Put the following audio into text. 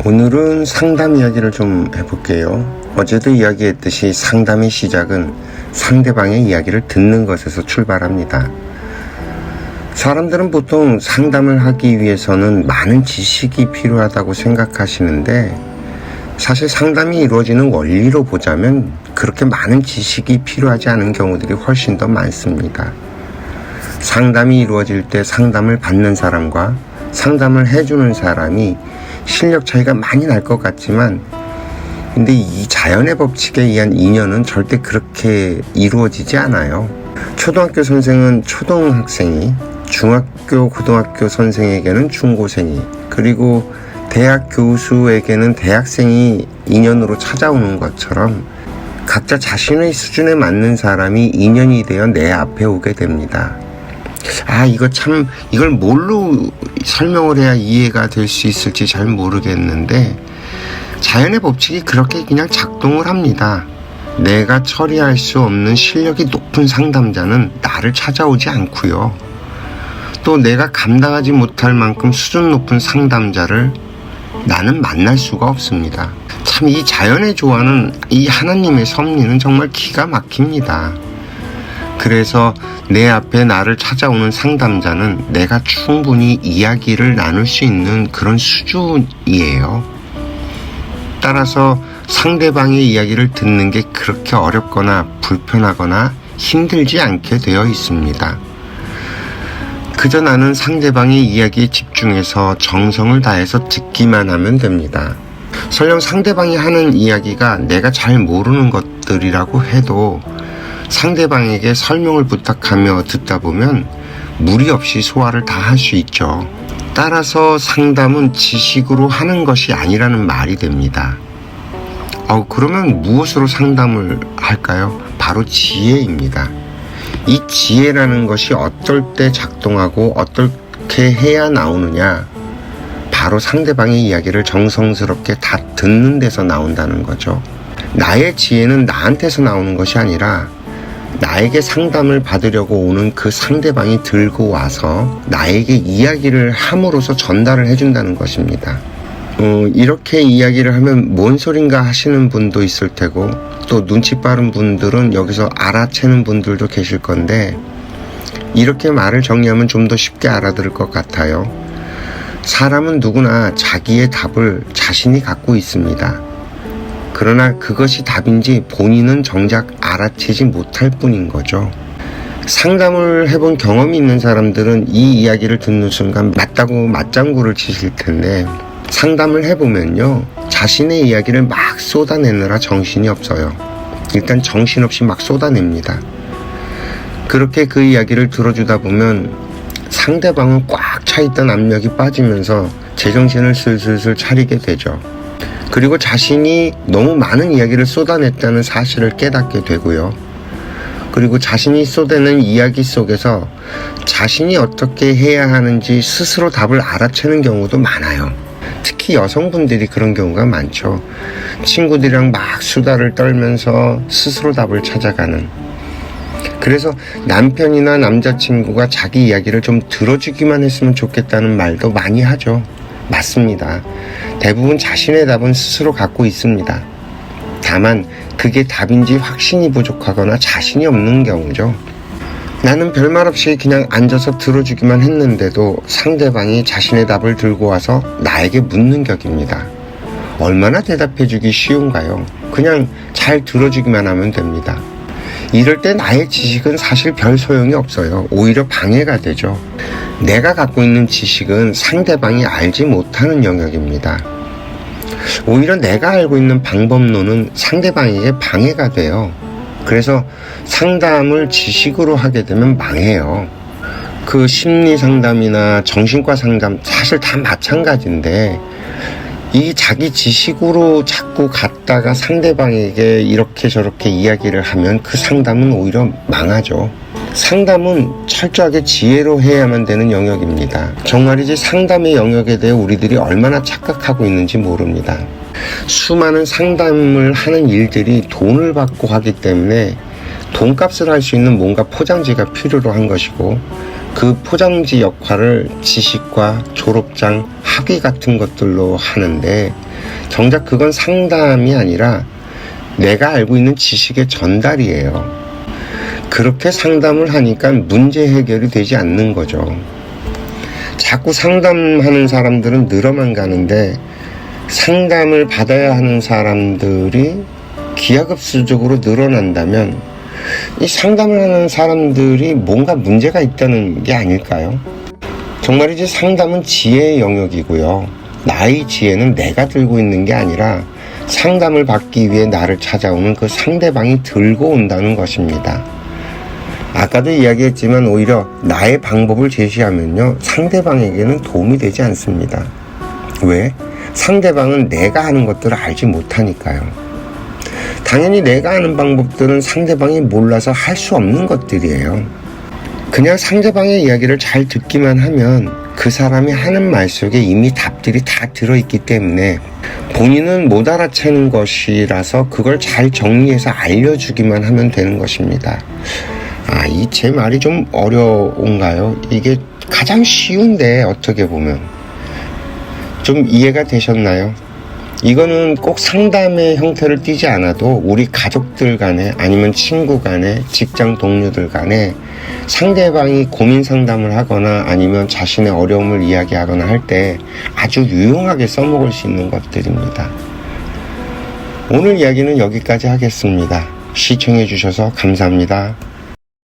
오늘은 상담 이야기를 좀 해볼게요. 어제도 이야기했듯이 상담의 시작은 상대방의 이야기를 듣는 것에서 출발합니다. 사람들은 보통 상담을 하기 위해서는 많은 지식이 필요하다고 생각하시는데, 사실 상담이 이루어지는 원리로 보자면 그렇게 많은 지식이 필요하지 않은 경우들이 훨씬 더 많습니다. 상담이 이루어질 때 상담을 받는 사람과 상담을 해주는 사람이 실력 차이가 많이 날 것 같지만, 근데 이 자연의 법칙에 의한 인연은 절대 그렇게 이루어지지 않아요. 초등학교 선생은 초등학생이, 중학교, 고등학교 선생에게는 중고생이, 그리고 대학 교수에게는 대학생이 인연으로 찾아오는 것처럼 각자 자신의 수준에 맞는 사람이 인연이 되어 내 앞에 오게 됩니다. 이걸 뭘로 설명을 해야 이해가 될 수 있을지 잘 모르겠는데, 자연의 법칙이 그렇게 그냥 작동을 합니다. 내가 처리할 수 없는 실력이 높은 상담자는 나를 찾아오지 않고요. 또 내가 감당하지 못할 만큼 수준 높은 상담자를 나는 만날 수가 없습니다. 참, 이 자연의 조화는, 이 하나님의 섭리는 정말 기가 막힙니다. 그래서 내 앞에 나를 찾아오는 상담자는 내가 충분히 이야기를 나눌 수 있는 그런 수준이에요. 따라서 상대방의 이야기를 듣는 게 그렇게 어렵거나 불편하거나 힘들지 않게 되어 있습니다. 그저 나는 상대방의 이야기에 집중해서 정성을 다해서 듣기만 하면 됩니다. 설령 상대방이 하는 이야기가 내가 잘 모르는 것들이라고 해도 상대방에게 설명을 부탁하며 듣다 보면 무리 없이 소화를 다 할 수 있죠. 따라서 상담은 지식으로 하는 것이 아니라는 말이 됩니다. 그러면 무엇으로 상담을 할까요? 바로 지혜입니다. 이 지혜라는 것이 어떨 때 작동하고 어떻게 해야 나오느냐, 바로 상대방의 이야기를 정성스럽게 다 듣는 데서 나온다는 거죠. 나의 지혜는 나한테서 나오는 것이 아니라 나에게 상담을 받으려고 오는 그 상대방이 들고 와서 나에게 이야기를 함으로써 전달을 해준다는 것입니다. 이렇게 이야기를 하면 뭔 소린가 하시는 분도 있을 테고, 또 눈치 빠른 분들은 여기서 알아채는 분들도 계실 건데, 이렇게 말을 정리하면 좀 더 쉽게 알아들을 것 같아요. 사람은 누구나 자기의 답을 자신이 갖고 있습니다. 그러나 그것이 답인지 본인은 정작 알아채지 못할 뿐인 거죠. 상담을 해본 경험이 있는 사람들은 이 이야기를 듣는 순간 맞다고 맞장구를 치실 텐데, 상담을 해보면요, 자신의 이야기를 막 쏟아내느라 정신이 없어요. 일단 정신없이 막 쏟아냅니다. 그렇게 그 이야기를 들어주다 보면 상대방은 꽉 차있던 압력이 빠지면서 제정신을 슬슬 차리게 되죠. 그리고 자신이 너무 많은 이야기를 쏟아냈다는 사실을 깨닫게 되고요. 그리고 자신이 쏟아낸 이야기 속에서 자신이 어떻게 해야 하는지 스스로 답을 알아채는 경우도 많아요. 특히 여성분들이 그런 경우가 많죠. 친구들이랑 막 수다를 떨면서 스스로 답을 찾아가는. 그래서 남편이나 남자친구가 자기 이야기를 좀 들어주기만 했으면 좋겠다는 말도 많이 하죠. 맞습니다. 대부분 자신의 답은 스스로 갖고 있습니다. 다만 그게 답인지 확신이 부족하거나 자신이 없는 경우죠. 나는 별말 없이 그냥 앉아서 들어주기만 했는데도 상대방이 자신의 답을 들고 와서 나에게 묻는 격입니다. 얼마나 대답해주기 쉬운가요? 그냥 잘 들어주기만 하면 됩니다. 이럴 때 나의 지식은 사실 별 소용이 없어요. 오히려 방해가 되죠. 내가 갖고 있는 지식은 상대방이 알지 못하는 영역입니다. 오히려 내가 알고 있는 방법론은 상대방에게 방해가 돼요. 그래서 상담을 지식으로 하게 되면 망해요. 그 심리 상담이나 정신과 상담 사실 다 마찬가지인데, 이 자기 지식으로 자꾸 갔다가 상대방에게 이렇게 저렇게 이야기를 하면 그 상담은 오히려 망하죠. 상담은 철저하게 지혜로 해야만 되는 영역입니다. 정말이지 상담의 영역에 대해 우리들이 얼마나 착각하고 있는지 모릅니다. 수많은 상담을 하는 일들이 돈을 받고 하기 때문에 돈값을 할 수 있는 뭔가 포장지가 필요로 한 것이고, 그 포장지 역할을 지식과 졸업장, 학위 같은 것들로 하는데 정작 그건 상담이 아니라 내가 알고 있는 지식의 전달이에요. 그렇게 상담을 하니까 문제 해결이 되지 않는 거죠. 자꾸 상담하는 사람들은 늘어만 가는데 상담을 받아야 하는 사람들이 기하급수적으로 늘어난다면 이 상담을 하는 사람들이 뭔가 문제가 있다는 게 아닐까요? 정말이지 상담은 지혜의 영역이고요. 나의 지혜는 내가 들고 있는 게 아니라 상담을 받기 위해 나를 찾아오는 그 상대방이 들고 온다는 것입니다. 아까도 이야기했지만 오히려 나의 방법을 제시하면요, 상대방에게는 도움이 되지 않습니다. 왜? 상대방은 내가 하는 것들을 알지 못하니까요. 당연히 내가 아는 방법들은 상대방이 몰라서 할 수 없는 것들이에요. 그냥 상대방의 이야기를 잘 듣기만 하면 그 사람이 하는 말 속에 이미 답들이 다 들어있기 때문에 본인은 못 알아채는 것이라서 그걸 잘 정리해서 알려주기만 하면 되는 것입니다. 이 제 말이 좀 어려운가요? 이게 가장 쉬운데 어떻게 보면 좀 이해가 되셨나요? 이거는 꼭 상담의 형태를 띠지 않아도 우리 가족들 간에 아니면 친구 간에 직장 동료들 간에 상대방이 고민 상담을 하거나 아니면 자신의 어려움을 이야기하거나 할 때 아주 유용하게 써먹을 수 있는 것들입니다. 오늘 이야기는 여기까지 하겠습니다. 시청해 주셔서 감사합니다.